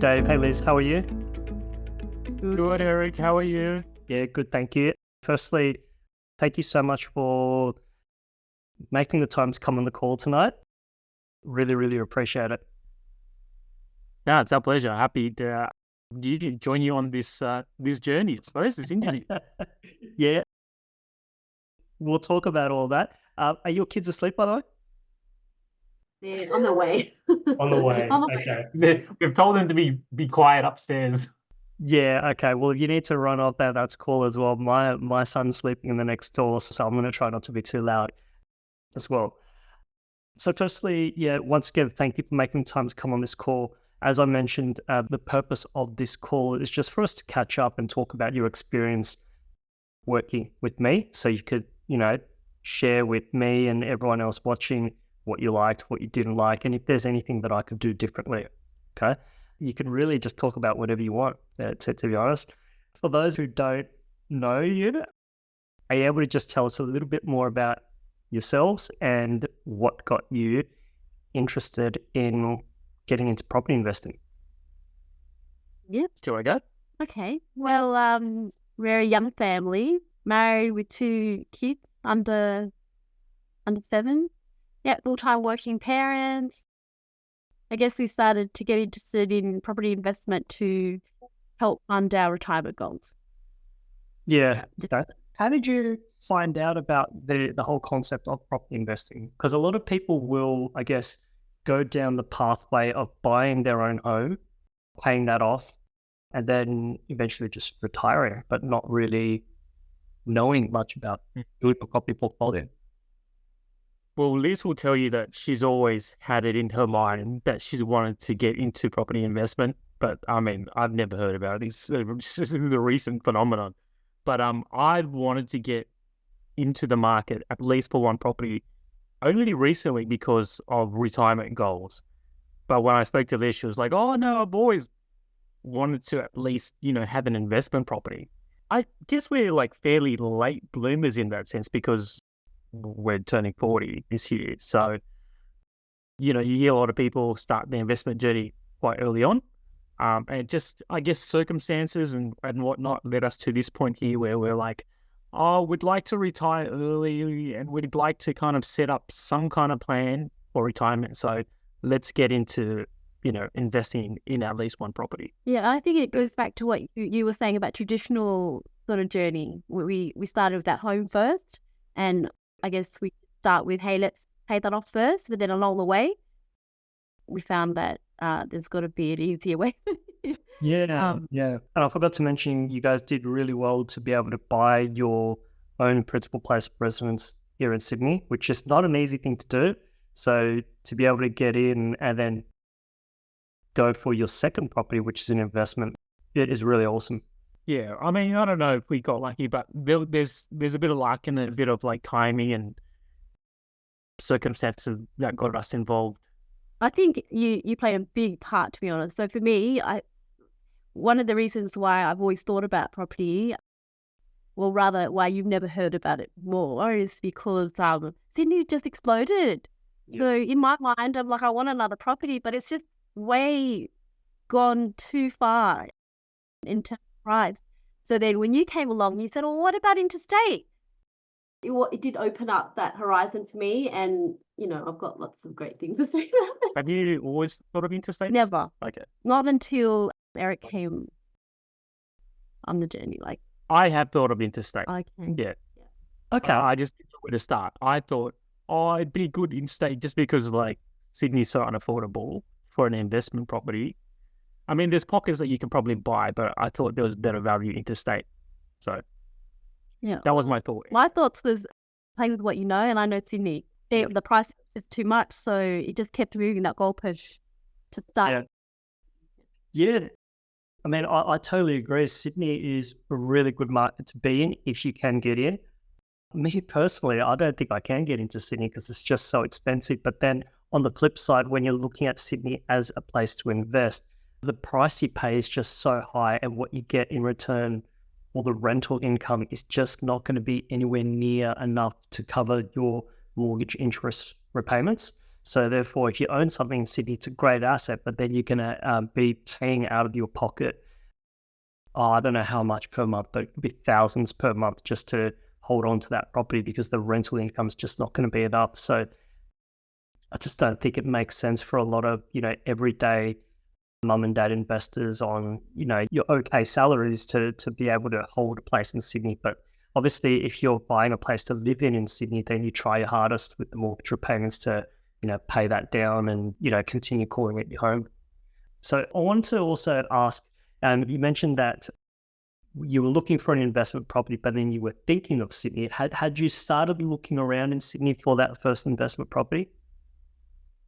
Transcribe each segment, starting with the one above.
Dave. Hey, Liz. How are you? Good, Eric. How are you? Yeah, good. Thank you. Firstly, thank you so much for making the time to come on the call tonight. Really, really appreciate it. No, it's our pleasure. Happy to join you on this journey. I suppose this interview. Yeah, we'll talk about all that. Are your kids asleep, by the way? They're on the way. On the way. On the way. Okay. We've told them to be quiet upstairs. Yeah. Okay. Well, if you need to run off that, that's cool as well. My son's sleeping in the next door, so I'm going to try not to be too loud as well. So firstly, yeah, once again, thank you for making time to come on this call. As I mentioned, the purpose of this call is just for us to catch up and talk about your experience working with me. So you could, share with me and everyone else watching what you liked, what you didn't like, and if there's anything that I could do differently. Okay. You can really just talk about whatever you want, to be honest. For those who don't know you, are you able to just tell us a little bit more about yourselves and what got you interested in getting into property investing? Yep. Do I go? Okay. Well, we're a young family, married with 2 kids under 7. Yeah, full-time working parents. I guess we started to get interested in property investment to help fund our retirement goals. Yeah. Okay. How did you find out about the whole concept of property investing? Because a lot of people will, I guess, go down the pathway of buying their own home, paying that off, and then eventually just retiring, but not really knowing much about building a property portfolio. Well, Liz will tell you that she's always had it in her mind that she wanted to get into property investment. But I mean, I've never heard about it. This is a recent phenomenon. But I've wanted to get into the market at least for one property only recently because of retirement goals. But when I spoke to Liz, she was like, "Oh no, I've always wanted to at least have an investment property." I guess we're like fairly late bloomers in that sense because we're turning 40 this year. So, you hear a lot of people start their investment journey quite early on. And just, I guess, circumstances and whatnot led us to this point here where we're like, oh, we'd like to retire early and we'd like to kind of set up some kind of plan for retirement. So let's get into, investing in at least one property. Yeah, I think it goes back to what you were saying about traditional sort of journey. We started with that home first, and I guess we start with, hey, let's pay that off first. But then along the way, we found that there's got to be an easier way. Yeah. And I forgot to mention, you guys did really well to be able to buy your own principal place of residence here in Sydney, which is not an easy thing to do. So to be able to get in and then go for your second property, which is an investment, it is really awesome. Yeah, I mean, I don't know if we got lucky, but there's a bit of luck and a bit of like timing and circumstances that got us involved. I think you play a big part, to be honest. So for me, one of the reasons why I've always thought about property, well, rather why you've never heard about it more, is because Sydney just exploded. Yeah. So in my mind, I'm like, I want another property, but it's just way gone too far in terms of price. So then when you came along, you said, well, what about interstate? It did open up that horizon for me, and I've got lots of great things to say about it. Have you always thought of interstate? Never. Okay. Not until Eric came on the journey. Like, I have thought of interstate. Okay. Yeah. Okay. I just didn't know where to start. I thought, it'd be good interstate just because like Sydney's so unaffordable for an investment property. I mean, there's pockets that you can probably buy, but I thought there was better value interstate. So yeah, that was my thought. My thoughts was playing with what you know, and I know Sydney. The price is too much, so it just kept moving that goalpost to start. Yeah. I mean, I totally agree. Sydney is a really good market to be in if you can get in. Me personally, I don't think I can get into Sydney because it's just so expensive. But then on the flip side, when you're looking at Sydney as a place to invest, the price you pay is just so high, and what you get in return, or the rental income, is just not going to be anywhere near enough to cover your mortgage interest repayments. So therefore, if you own something in Sydney, it's a great asset, but then you're going to be paying out of your pocket, I don't know how much per month, but it could be thousands per month just to hold on to that property because the rental income is just not going to be enough. So I just don't think it makes sense for a lot of, everyday mum and dad investors on, your okay salaries to be able to hold a place in Sydney. But obviously, if you're buying a place to live in Sydney, then you try your hardest with the mortgage repayments to, pay that down and, continue calling it your home. So I want to also ask, you mentioned that you were looking for an investment property, but then you were thinking of Sydney. Had you started looking around in Sydney for that first investment property?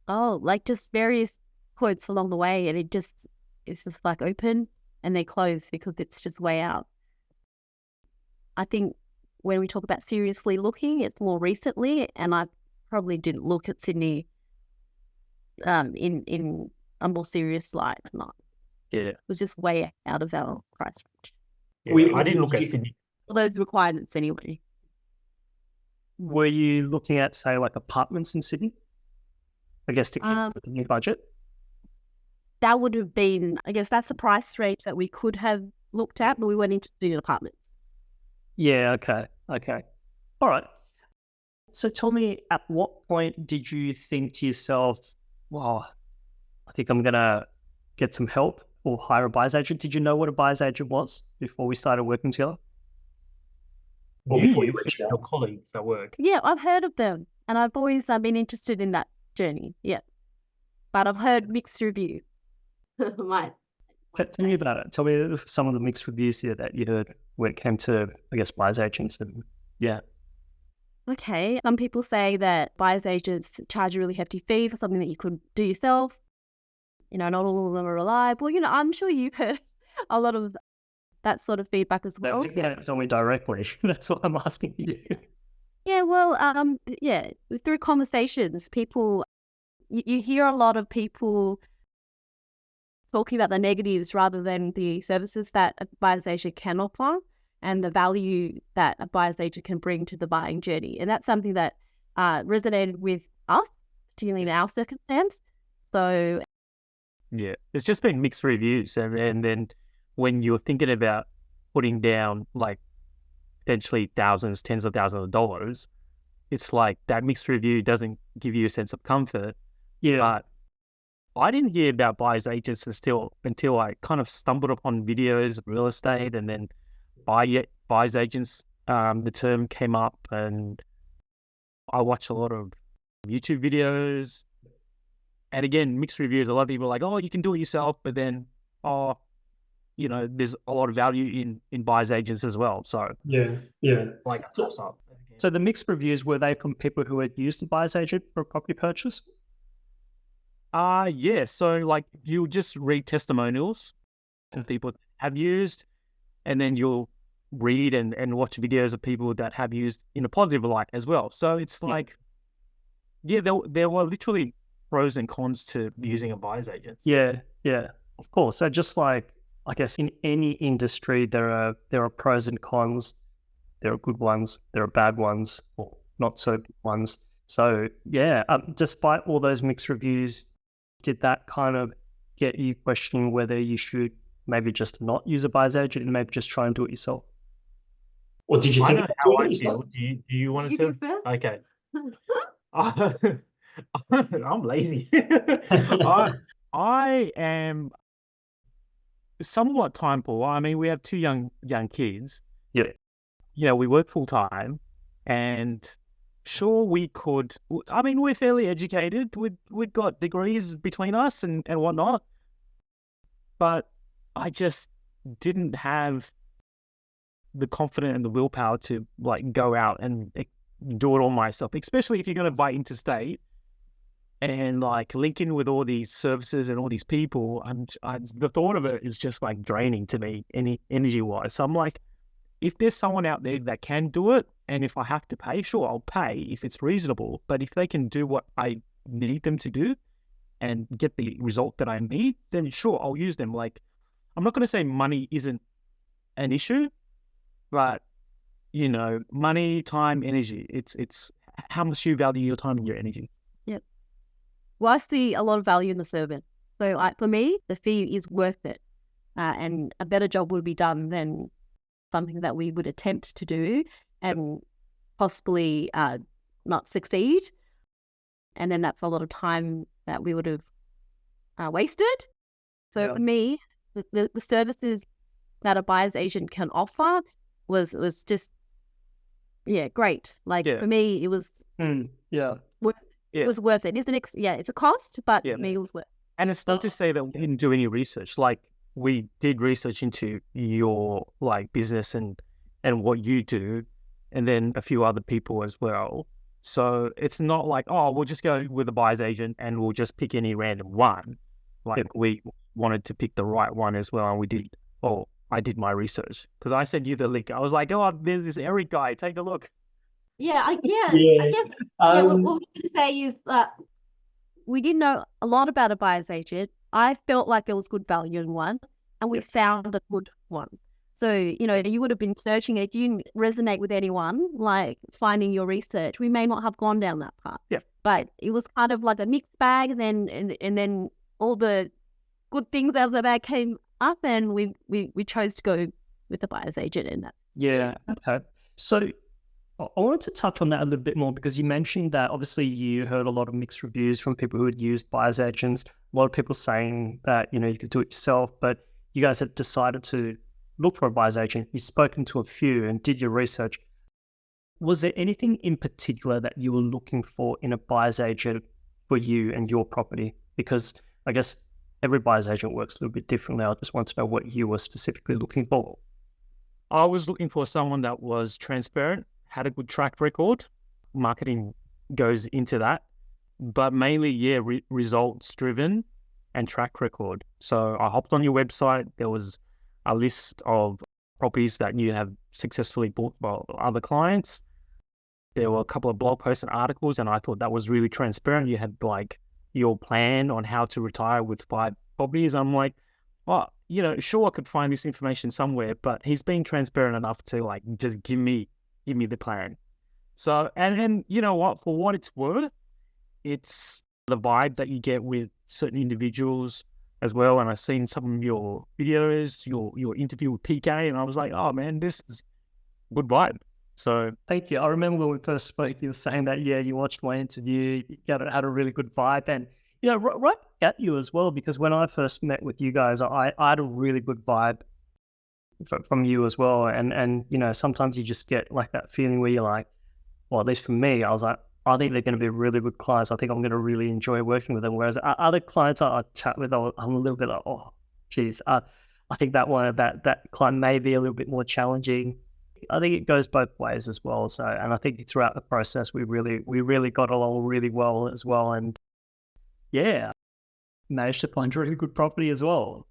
Oh, like just various points along the way, and it's just like open and they close because it's just way out. I think when we talk about seriously looking, it's more recently, and I probably didn't look at Sydney in a more serious light. Not, Yeah. it was just way out of our price range. Yeah, I didn't look at Sydney. Those requirements anyway. Were you looking at, say, like apartments in Sydney? I guess to keep the new budget? That would have been, I guess that's the price range that we could have looked at, but we went into the apartments. Yeah, okay. All right. So tell me, at what point did you think to yourself, well, I think I'm going to get some help or hire a buyer's agent? Did you know what a buyer's agent was before we started working together? Or before you went your colleagues at work? Yeah, I've heard of them, and I've always been interested in that journey. Yeah, but I've heard mixed reviews. Tell me about it. Tell me some of the mixed reviews here that you heard when it came to, I guess, buyer's agents. And yeah. Okay. Some people say that buyer's agents charge a really hefty fee for something that you could do yourself. Not all of them are reliable. I'm sure you've heard a lot of that sort of feedback as well. They don't tell me directly. That's what I'm asking you. Yeah, well, through conversations, you hear a lot of people talking about the negatives rather than the services that a buyer's agent can offer and the value that a buyer's agent can bring to the buying journey. And that's something that resonated with us, particularly in our circumstance. So yeah, it's just been mixed reviews. And then when you're thinking about putting down like potentially thousands, tens of thousands of dollars, it's like that mixed review doesn't give you a sense of comfort. Yeah. But I didn't hear about buyer's agents until I kind of stumbled upon videos of real estate, and then buyer's agents, the term came up, and I watch a lot of YouTube videos. And again, mixed reviews. A lot of people are like, oh, you can do it yourself, but then, there's a lot of value in buyer's agents as well. So yeah. Like a toss up. So the mixed reviews, were they from people who had used a buyer's agent for a property purchase? Yeah. So like you just read testimonials and people have used, and then you'll read and watch videos of people that have used in a positive light as well. So it's like, there were literally pros and cons to using a buyer's agent. Yeah, of course. So just like, I guess in any industry, there are pros and cons. There are good ones, there are bad ones, or not so good ones. So yeah, despite all those mixed reviews, did that kind of get you questioning whether you should maybe just not use a buyer's agent and maybe just try and do it yourself? Or did you I think know how I feel. Do you want to? first? Okay. I'm lazy. I am somewhat time poor. I mean, we have two young kids. Yeah. We work full time, and sure, we could. I mean, we're fairly educated. We've got degrees between us and whatnot, but I just didn't have the confidence and the willpower to like go out and do it all myself. Especially if you're going to buy interstate and like link in with all these services and all these people. The thought of it is just like draining to me, energy wise. So I'm like, if there's someone out there that can do it, and if I have to pay, sure, I'll pay if it's reasonable. But if they can do what I need them to do and get the result that I need, then sure, I'll use them. Like, I'm not going to say money isn't an issue, but money, time, energy. It's how much you value your time and your energy. Yep. Well, I see a lot of value in the service. So for me, the fee is worth it. And a better job would be done than something that we would attempt to do and possibly not succeed. And then that's a lot of time that we would have wasted. So for me, the services that a buyer's agent can offer was just, great. Like for me, it was it was worth it. It's a cost, but for me, it was worth it. And it's not to say that we didn't do any research. Like, we did research into your like business and what you do, and then a few other people as well. So it's not like, oh, we'll just go with a buyer's agent and we'll just pick any random one. Like we wanted to pick the right one as well, and we did. Oh, I did my research because I sent you the link. I was like, oh, there's this Eric guy. Take a look. I guess what we're going to say is that we didn't know a lot about a buyer's agent. I felt like there was good value in one, and we found a good one. So, you would have been searching. If you didn't resonate with anyone, like finding your research, we may not have gone down that path. Yeah. But it was kind of like a mixed bag, and then all the good things out of the bag came up, and we chose to go with the buyer's agent in that. Yeah. Okay. So I wanted to touch on that a little bit more because you mentioned that obviously you heard a lot of mixed reviews from people who had used buyer's agents. A lot of people saying that, you could do it yourself, but you guys had decided to look for a buyer's agent. You've spoken to a few and did your research. Was there anything in particular that you were looking for in a buyer's agent for you and your property? Because I guess every buyer's agent works a little bit differently. I just want to know what you were specifically looking for. I was looking for someone that was transparent, had a good track record. Marketing goes into that, but mainly, results driven and track record. So I hopped on your website. There was a list of properties that you have successfully bought by other clients. There were a couple of blog posts and articles, and I thought that was really transparent. You had like your plan on how to retire with 5 properties. I'm like, well, sure, I could find this information somewhere, but he's being transparent enough to like just give me the plan. So, and you know what, for what it's worth, it's the vibe that you get with certain individuals as well. And I've seen some of your videos, your interview with PK, and I was like, oh man, this is good vibe. So thank you. I remember when we first spoke, you were saying that, you watched my interview, you had a really good vibe, and right at you as well, because when I first met with you guys, I had a really good vibe from you as well. And sometimes you just get like that feeling where you're like, well, at least for me, I was like, I think they're going to be really good clients. I think I'm going to really enjoy working with them. Whereas other clients I chat with, I'm a little bit like, oh, geez, I think that one, that client may be a little bit more challenging. I think it goes both ways as well. So, and I think throughout the process, we really got along really well as well. And managed to find a really good property as well.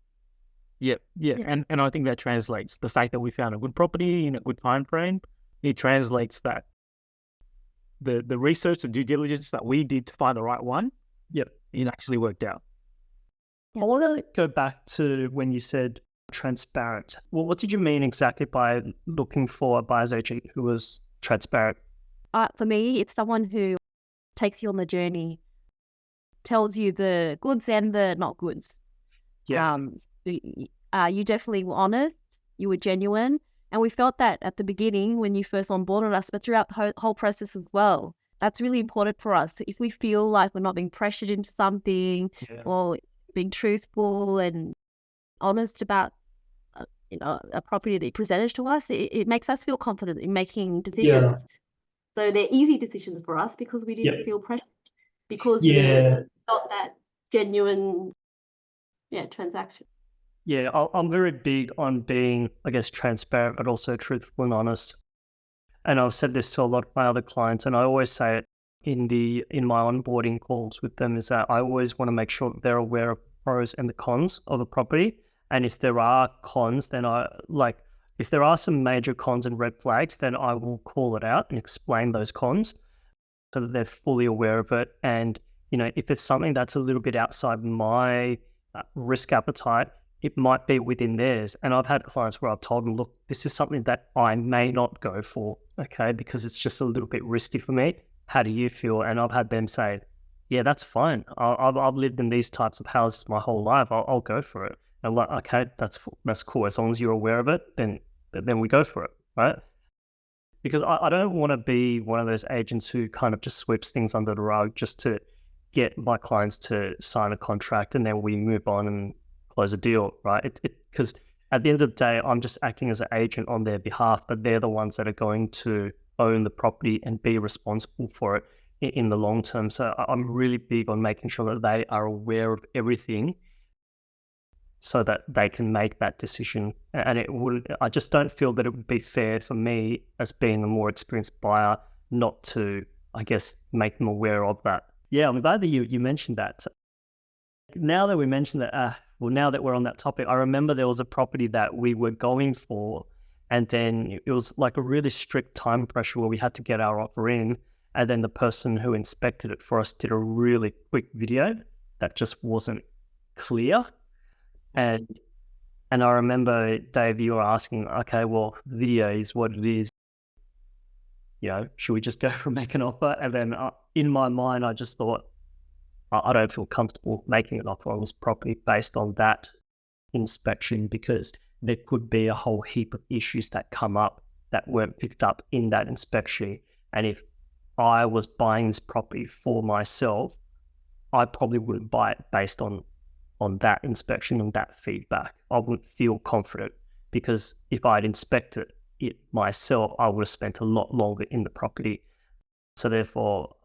Yeah. And I think that translates the fact that we found a good property in a good time frame. It translates that the research, the due diligence that we did to find the right one, it actually worked out. I want to go back to when you said transparent. Well, what did you mean exactly by looking for a buyer's agent who was transparent? For me, it's someone who takes you on the journey, tells you the goods and the not goods. Yeah. You definitely were honest, you were genuine, and we felt that at the beginning when you first onboarded us, but throughout the whole process as well. That's really important for us. If we feel like we're not being pressured into something or being truthful and honest about a property that you presented to us, it makes us feel confident in making decisions. So they're easy decisions for us because we didn't feel pressured, because we felt that genuine transaction. Yeah, I'm very big on being, I guess, transparent, but also truthful and honest. And I've said this to a lot of my other clients, and I always say it in my onboarding calls with them, is that I always want to make sure that they're aware of pros and the cons of the property. And if there are cons, then if there are some major cons and red flags, then I will call it out and explain those cons so that they're fully aware of it. And, if it's something that's a little bit outside my risk appetite, it might be within theirs. And I've had clients where I've told them, look, this is something that I may not go for, okay, because it's just a little bit risky for me. How do you feel? And I've had them say, yeah, that's fine. I've lived in these types of houses my whole life. I'll go for it. And I'm like, okay, that's cool. As long as you're aware of it, then we go for it, right? Because I don't want to be one of those agents who kind of just sweeps things under the rug just to get my clients to sign a contract and then we move on and close a deal, right? Because at the end of the day, I'm just acting as an agent on their behalf, but they're the ones that are going to own the property and be responsible for it in the long term. So I'm really big on making sure that they are aware of everything so that they can make that decision. And I just don't feel that it would be fair for me as being a more experienced buyer not to, I guess, make them aware of that. Yeah, I'm glad that you mentioned that. Now that we mentioned that, now that we're on that topic, I remember there was a property that we were going for, and then it was like a really strict time pressure where we had to get our offer in, and then the person who inspected it for us did a really quick video that just wasn't clear. And I remember, Dave, you were asking, okay, well, video is what it is. Should we just go for make an offer? And then in my mind, I just thought, I don't feel comfortable making an offer on this property based on that inspection, because there could be a whole heap of issues that come up that weren't picked up in that inspection. And if I was buying this property for myself, I probably wouldn't buy it based on that inspection and that feedback. I wouldn't feel confident, because if I'd inspected it myself, I would have spent a lot longer in the property. So therefore,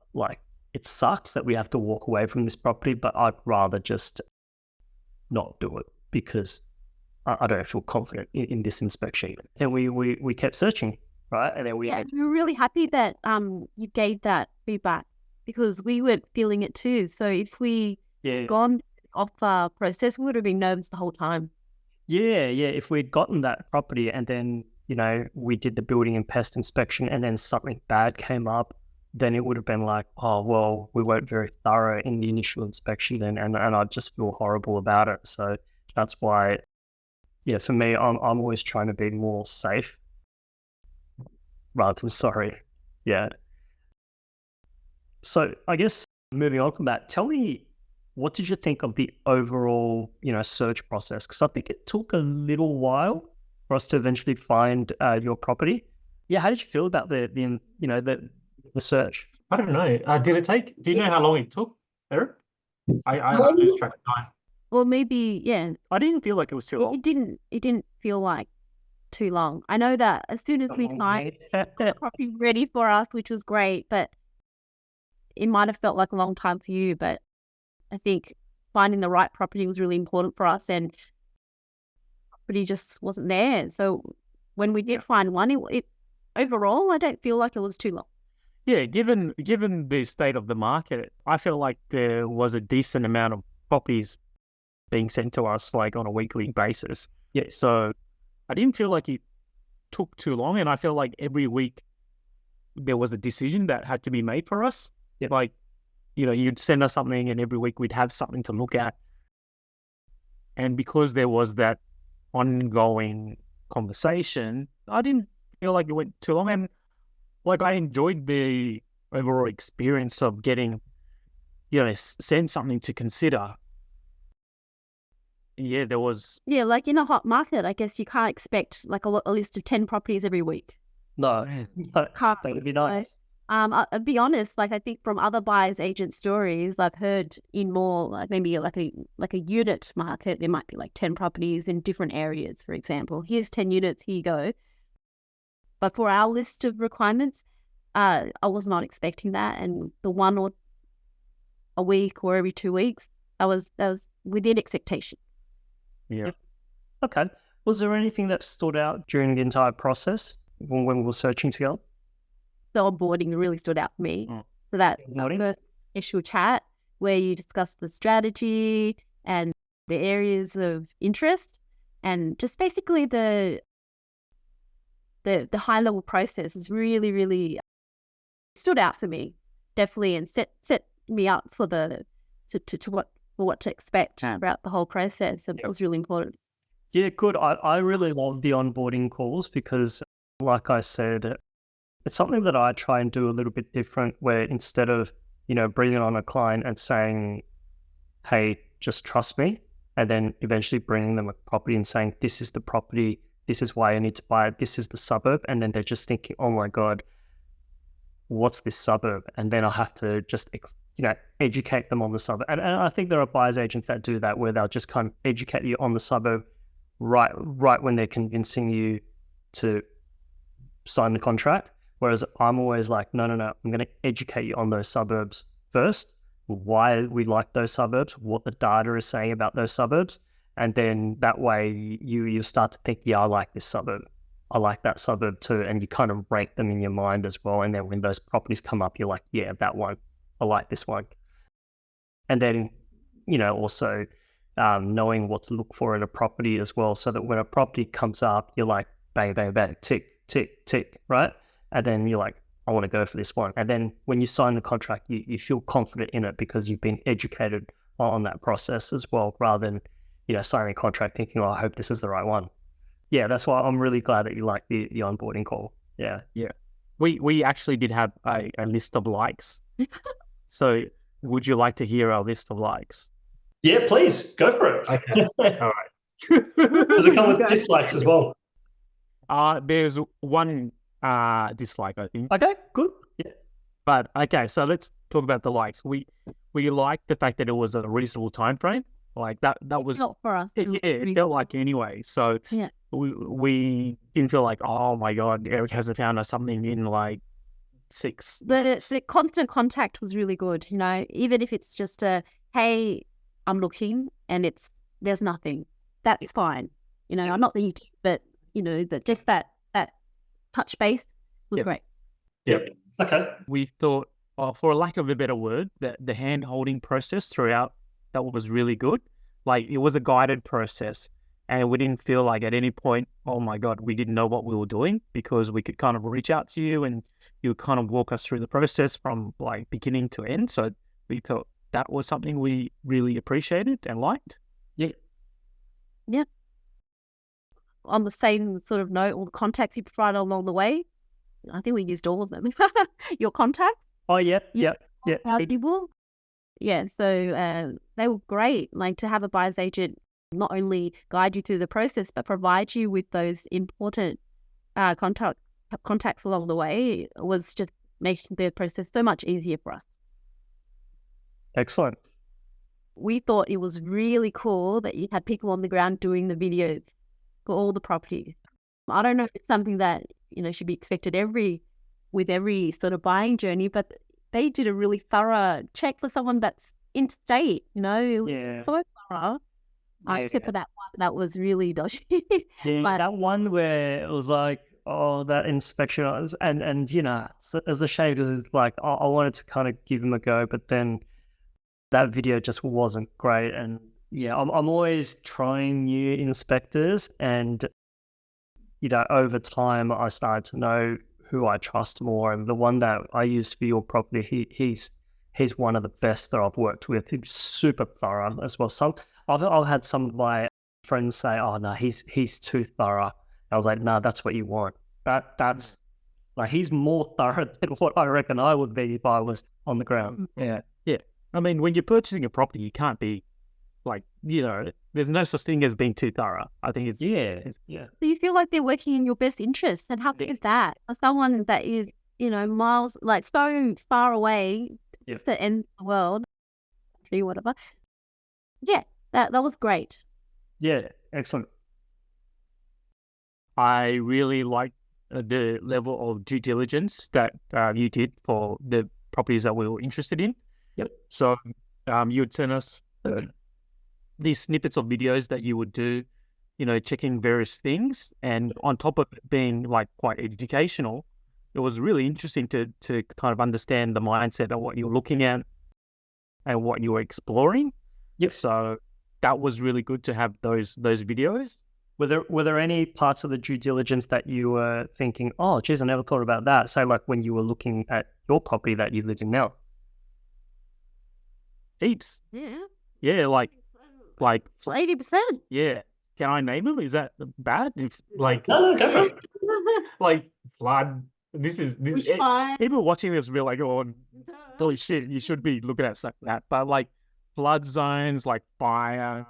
it sucks that we have to walk away from this property, but I'd rather just not do it because I don't feel confident in this inspection. And we kept searching, right? And then we were really happy that you gave that feedback, because we weren't feeling it too. So if we gone off our process, we would have been nervous the whole time. Yeah. If we'd gotten that property and then, we did the building and pest inspection and then something bad came up, then it would have been like, oh, well, we weren't very thorough in the initial inspection and I'd just feel horrible about it. So that's why, for me, I'm always trying to be more safe rather than sorry. Yeah. So I guess moving on from that, tell me, what did you think of the overall, search process? Because I think it took a little while for us to eventually find your property. Yeah, how did you feel about the search? I don't know. Do you know how long it took, Eric? I lose track of time. Well, maybe, yeah. I didn't feel like it was too long. It didn't feel like too long. I know that as soon as we found the property ready for us, which was great, but it might have felt like a long time for you. But I think finding the right property was really important for us, and property just wasn't there. So when we did find one, it overall, I don't feel like it was too long. Yeah, given the state of the market, I feel like there was a decent amount of properties being sent to us on a weekly basis. Yeah, so I didn't feel like it took too long, and I feel like every week there was a decision that had to be made for us. Yeah. You'd send us something and every week we'd have something to look at. And because there was that ongoing conversation, I didn't feel like it went too long. And I enjoyed the overall experience of getting, send something to consider. Yeah, there was... Yeah, in a hot market, I guess you can't expect a list of 10 properties every week. No, that would be nice. I'll be honest, I think from other buyers agent stories I've heard in more maybe a unit market, there might be 10 properties in different areas, for example. Here's 10 units, here you go. But for our list of requirements, I was not expecting that. And the one or a week or every 2 weeks, that was within expectation. Yeah. Okay. Was there anything that stood out during the entire process when we were searching together? The onboarding really stood out for me. So that first initial chat where you discuss the strategy and the areas of interest, and just basically the high level process is really, really stood out for me, definitely, and set me up for what to expect throughout the whole process. And it was really important. Yeah, good. I really love the onboarding calls because, like I said, it's something that I try and do a little bit different, where instead of, bringing on a client and saying, hey, just trust me. And then eventually bringing them a property and saying, this is the property, this is why I need to buy it, this is the suburb. And then they're just thinking, oh my God, what's this suburb? And then I'll have to just, educate them on the suburb. And I think there are buyer's agents that do that, where they'll just kind of educate you on the suburb right when they're convincing you to sign the contract. Whereas I'm always like, no, I'm going to educate you on those suburbs first, why we like those suburbs, what the data is saying about those suburbs. And then that way you start to think, yeah, I like this suburb. I like that suburb too. And you kind of rank them in your mind as well. And then when those properties come up, you're like, yeah, that one, I like this one. And then, also knowing what to look for in a property as well, so that when a property comes up, you're like, bang, bang, bang, tick, tick, tick, right? And then you're like, I want to go for this one. And then when you sign the contract, you feel confident in it because you've been educated on that process as well, rather than, signing a contract thinking, oh, I hope this is the right one. Yeah, that's why I'm really glad that you like the onboarding call. Yeah. Yeah. We actually did have a list of likes. So would you like to hear our list of likes? Yeah, please go for it. Okay. All right. Does it come with dislikes as well? There's one dislike, I think. Okay, good. Yeah. But okay, so let's talk about the likes. We liked the fact that it was a reasonable time frame. Like that was not for us. It felt like anyway. So yeah, we didn't feel like, oh my God, Eric hasn't found us something in like 6. The constant contact was really good. Even if it's just a, hey, I'm looking and there's nothing. That's fine. I'm not the YouTube, but just that touch base was great. Yep. Okay. We thought, for lack of a better word, that the hand holding process throughout, that was really good. Like, it was a guided process, and we didn't feel like at any point, oh my God, we didn't know what we were doing, because we could kind of reach out to you and you would kind of walk us through the process from like beginning to end. So we thought that was something we really appreciated and liked. Yeah. Yeah. On the same sort of note, all the contacts you provided along the way, I think we used all of them. Your contact? Oh, yeah. People. Yeah, so they were great. Like, to have a buyer's agent not only guide you through the process, but provide you with those important contacts along the way, was just making the process so much easier for us. Excellent. We thought it was really cool that you had people on the ground doing the videos for all the properties. I don't know if it's something that should be expected with every sort of buying journey, but they did a really thorough check for someone that's interstate. It was so thorough. Except for that one that was really dodgy. But that one where it was like, oh, that inspection, and it was a shame, because it's like, I wanted to kind of give him a go, but then that video just wasn't great. And yeah, I'm always trying new inspectors, and over time I started to know who I trust more. And the one that I used for your property, he's one of the best that I've worked with. He's super thorough as well. I've had some of my friends say, oh no, he's too thorough. I was like, no, that's what you want. That's like, he's more thorough than what I reckon I would be if I was on the ground. Yeah. I mean, when you're purchasing a property, you can't be like, there's no such thing as being too thorough. I think it's yeah. So you feel like they're working in your best interest, and how good is that? For someone that is, miles, like so far away to the end of the world, whatever. Yeah, that was great. Yeah, excellent. I really like the level of due diligence that you did for the properties that we were interested in. Yep. So you would send us these snippets of videos that you would do, checking various things, and on top of it being like quite educational, it was really interesting to kind of understand the mindset of what you're looking at and what you were exploring. Yep. So that was really good to have those videos. Were there any parts of the due diligence that you were thinking, oh, geez, I never thought about that? So like when you were looking at your property that you live in now? Heaps. Yeah. Yeah, like 80%. Yeah. Can I name them? Is that bad? If no, go for it. like flood, This People watching this will be like, oh, holy shit, you should be looking at stuff like that. But like flood zones, like fire,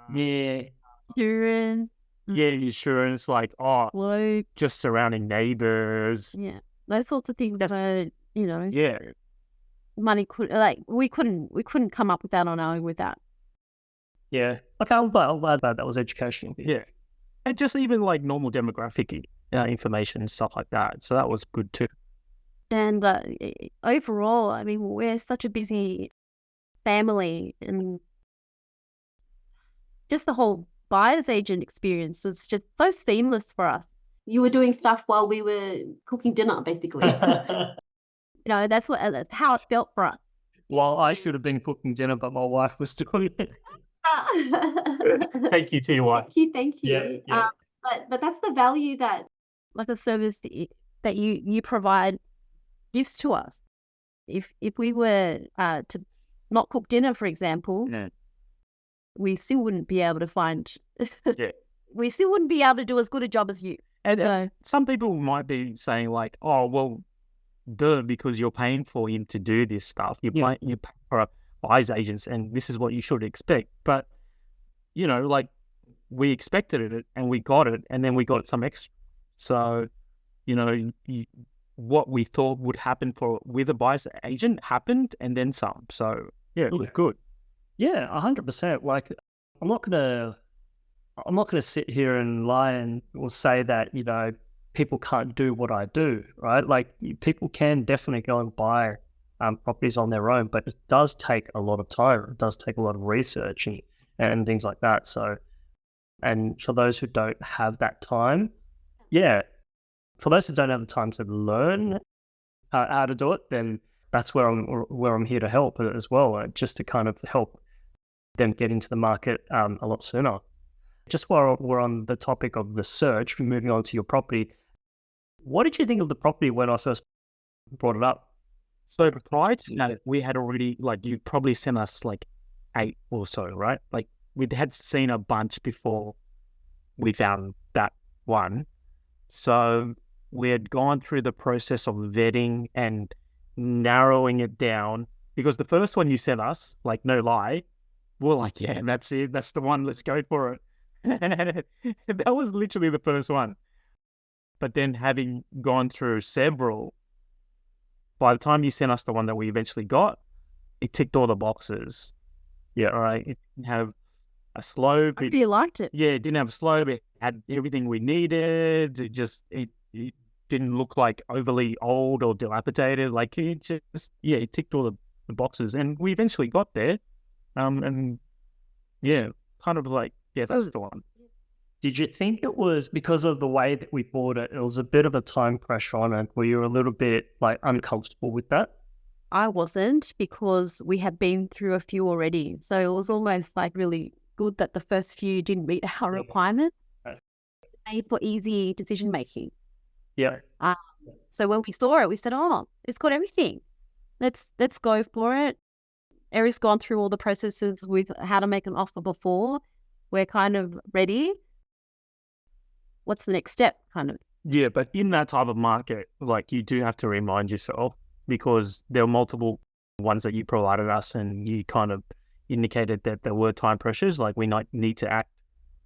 Insurance, insurance, like, float, just surrounding neighbors. those sorts of things. Yeah. Money we couldn't come up with that on our own with that. Yeah. Okay, I'm glad that was educational. Yeah. And just even like normal demographic information and stuff like that. So that was good too. And overall, I mean, we're such a busy family, and just the whole buyer's agent experience is just so seamless for us. You were doing stuff while we were cooking dinner, basically. That's how it felt for us. Well, I should have been cooking dinner, but my wife was doing it. Thank you to your wife. Thank you. Yeah. But that's the value that, like, a service that you provide gives to us. If we were to not cook dinner, for example, we still wouldn't be able to find. We still wouldn't be able to do as good a job as you. And some people might be saying like, oh, well, duh, because you're paying for him to do this stuff. You pay for a buyer's agents, and this is what you should expect. But like, we expected it and we got it, and then we got some extra. So, what we thought would happen with a buyer's agent happened, and then some. So it was good. Yeah, 100%. Like, I'm not gonna sit here and lie and or say that people can't do what I do, right? Like, people can definitely go and buy properties on their own, but it does take a lot of time. It does take a lot of research and things like that. So, and for those who don't have that time, for those who don't have the time to learn how to do it, then that's where I'm here to help as well, just to kind of help them get into the market a lot sooner. Just while we're on the topic of the search, moving on to your property, what did you think of the property when I first brought it up? So prior to that, we had already, like, you probably sent us like 8 or so, right? Like, we had seen a bunch before we found that one. So we had gone through the process of vetting and narrowing it down, because the first one you sent us, like, no lie, we're like, yeah, that's it. That's the one. Let's go for it. That was literally the first one. But then, having gone through several, by the time you sent us the one that we eventually got, it ticked all the boxes. Yeah, all right. It didn't have a slope. I really liked it. Yeah, it didn't have a slope. It had everything we needed. It didn't look like overly old or dilapidated. Like, it ticked all the boxes. And we eventually got there. And yeah, kind of like, yeah, that's the one. Did you think it was because of the way that we bought it? It was a bit of a time pressure on it. Were you a little bit like uncomfortable with that? I wasn't, because we had been through a few already. So it was almost like really good that the first few didn't meet our requirements. Made for easy decision making. Yeah. So when we saw it, we said, "Oh, it's got everything. Let's go for it." Eric's gone through all the processes with how to make an offer before. We're kind of ready. What's the next step, kind of? Yeah, but in that type of market, like, you do have to remind yourself, because there were multiple ones that you provided us, and you kind of indicated that there were time pressures, like, we might need to act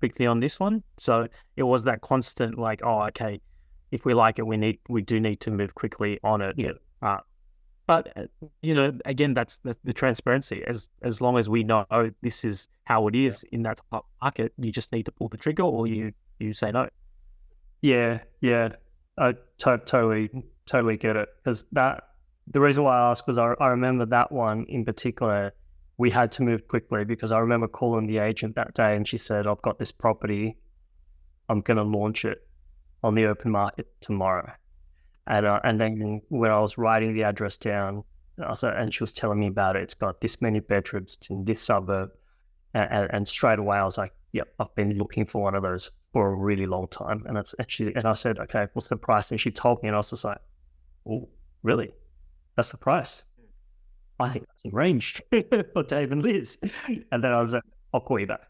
quickly on this one. So it was that constant, like, oh, okay, if we like it, we do need to move quickly on it. Yeah. But again, that's the transparency. As long as we know this is how it is in that type of market, you just need to pull the trigger, or you say no. Yeah. I totally get it. Because the reason why I asked was I remember that one in particular, we had to move quickly, because I remember calling the agent that day and she said, "I've got this property. I'm going to launch it on the open market tomorrow." And then when I was writing the address down, and she was telling me about it, it's got this many bedrooms, it's in this suburb. And straight away I was like, yep, I've been looking for one of those for a really long time. And I said, okay, what's the price? And she told me, and I was just like, oh, really? That's the price? I think that's arranged for Dave and Liz. And then I was like, I'll call you back.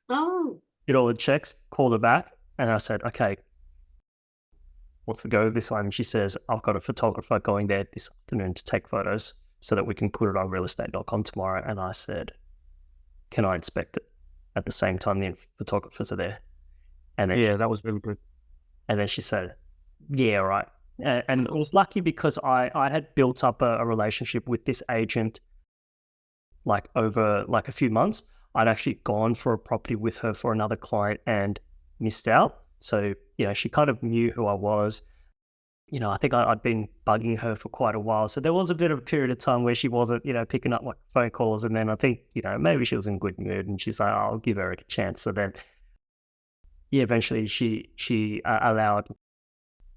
Oh. Did all the checks, called her back, and I said, okay, what's the go this one? And she says, I've got a photographer going there this afternoon to take photos so that we can put it on realestate.com tomorrow. And I said, can I inspect it at the same time the photographers are there? And then Yeah, that was really good. and then she said, yeah, right. And it was lucky because I had built up a relationship with this agent like over like a few months. I'd actually gone for a property with her for another client and missed out. So, she kind of knew who I was. I think I'd been bugging her for quite a while. So there was a bit of a period of time where she wasn't, picking up my phone calls. And then I think, maybe she was in good mood and she's like, I'll give Eric a chance. So then, eventually she allowed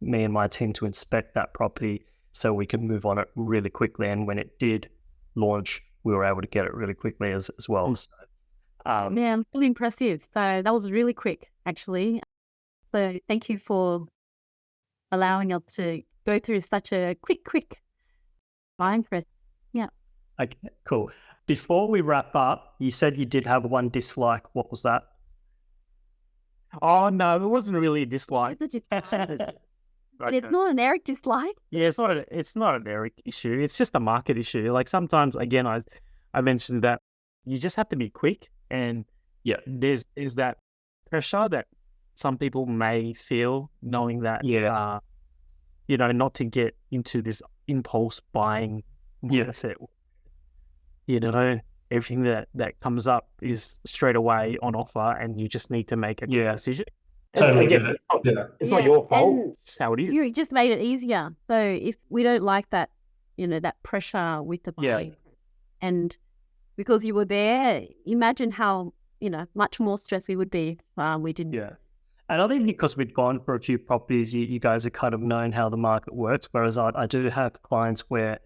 me and my team to inspect that property so we could move on it really quickly. And when it did launch, we were able to get it really quickly as well. So, yeah, really impressive. So that was really quick, actually. So thank you for allowing us to go through such a quick buying process. Yeah. Okay, cool. Before we wrap up, you said you did have one dislike. What was that? Oh no, it wasn't really a dislike. But it's not an Eric dislike. Yeah, it's not an Eric issue. It's just a market issue. Like sometimes, again, I mentioned that you just have to be quick, and there's that pressure that some people may feel knowing that not to get into this impulse buying mindset. Everything that comes up is straight away on offer, and you just need to make a decision. Totally Again, get it. It's not your fault. And it's just how it is. you just made it easier. So if we don't like that, that pressure with the buying, and because you were there, imagine how, much more stress we would be if we didn't. Yeah. And I think because we've gone for a few properties, you guys have kind of known how the market works. Whereas I do have clients where,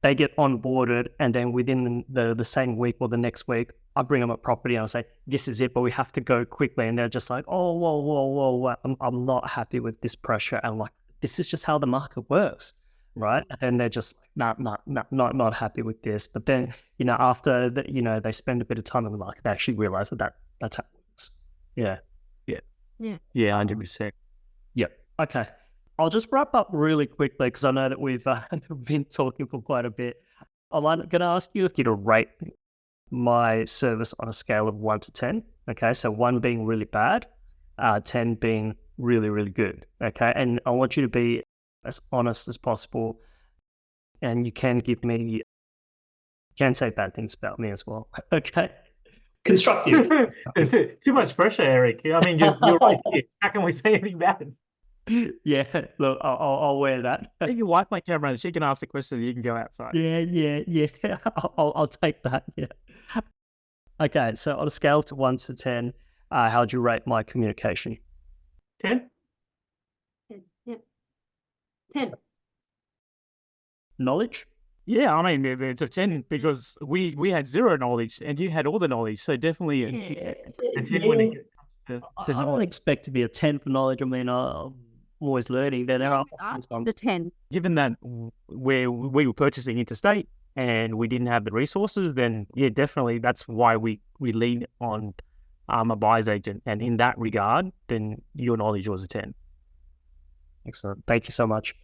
they get onboarded and then within the same week or the next week, I bring them a property and I say, this is it, but we have to go quickly. And they're just like, oh, whoa. I'm not happy with this pressure. And like, this is just how the market works, right? And they're just like, not happy with this. But then, after that, they spend a bit of time and like, they actually realize that's how it works. Yeah. Yeah, 100%. Yeah. Okay. I'll just wrap up really quickly because I know that we've been talking for quite a bit. I'm going to ask you if you to rate my service on a scale of 1 to 10. Okay. So 1 being really bad, 10 being really, really good. Okay. And I want you to be as honest as possible. And you can say bad things about me as well. Okay. Constructive. Is it too much pressure, Eric? I mean, you're right here. How can we say anything bad? Yeah, look, I'll wear that. You can wipe my camera and she can ask the question. You can go outside. Yeah. I'll take that. Yeah. Okay, so on a scale to 1 to 10, how would you rate my communication? 10? 10. Knowledge? Yeah, I mean, it's a 10 because we had zero knowledge and you had all the knowledge. So definitely a 10 when it comes to I don't expect to be a 10 for knowledge. I mean, I'm always learning. There are the 10. Given that where we were purchasing interstate and we didn't have the resources, then definitely that's why we lean on a buyer's agent. And in that regard, then your knowledge was a 10. Excellent. Thank you so much.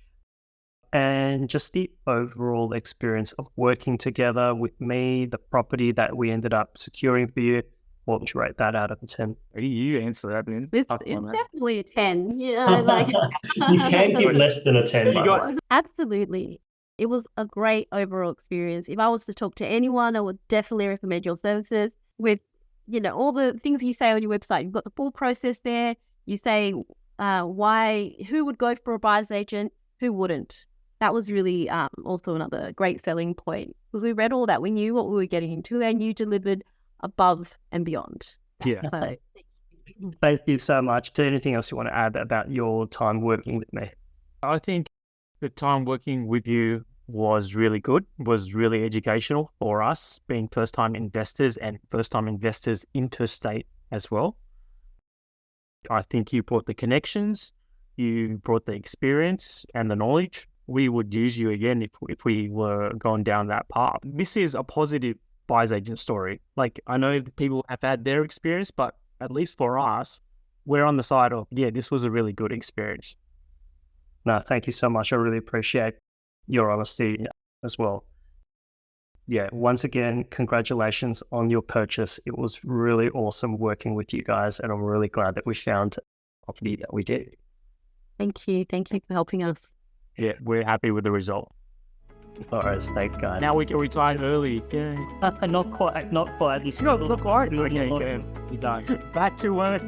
And just the overall experience of working together with me, the property that we ended up securing for you, what would you rate that out of a 10? You answer that, man. It's definitely a 10. Like You can give less than a 10. Absolutely. It was a great overall experience. If I was to talk to anyone, I would definitely recommend your services with, all the things you say on your website. You've got the full process there. You say who would go for a buyer's agent, who wouldn't. That was really also another great selling point because we read all that. We knew what we were getting into and you delivered above and beyond. Yeah. So Thank you so much. Is there anything else you want to add about your time working with me? I think the time working with you was really good, was really educational for us being first-time investors and first-time investors interstate as well. I think you brought the connections, you brought the experience and the knowledge. We would use you again if we were going down that path. This is a positive buyer's agent story. Like, I know that people have had their experience, but at least for us, we're on the side of, this was a really good experience. No, thank you so much. I really appreciate your honesty as well. Yeah, once again, congratulations on your purchase. It was really awesome working with you guys, and I'm really glad that we found a property that we did. Thank you. Thank you for helping us. Yeah, we're happy with the result. All right, thanks, guys. Now we can retire early. Yeah. Not quite. Not quite. Okay, You're done. back to work.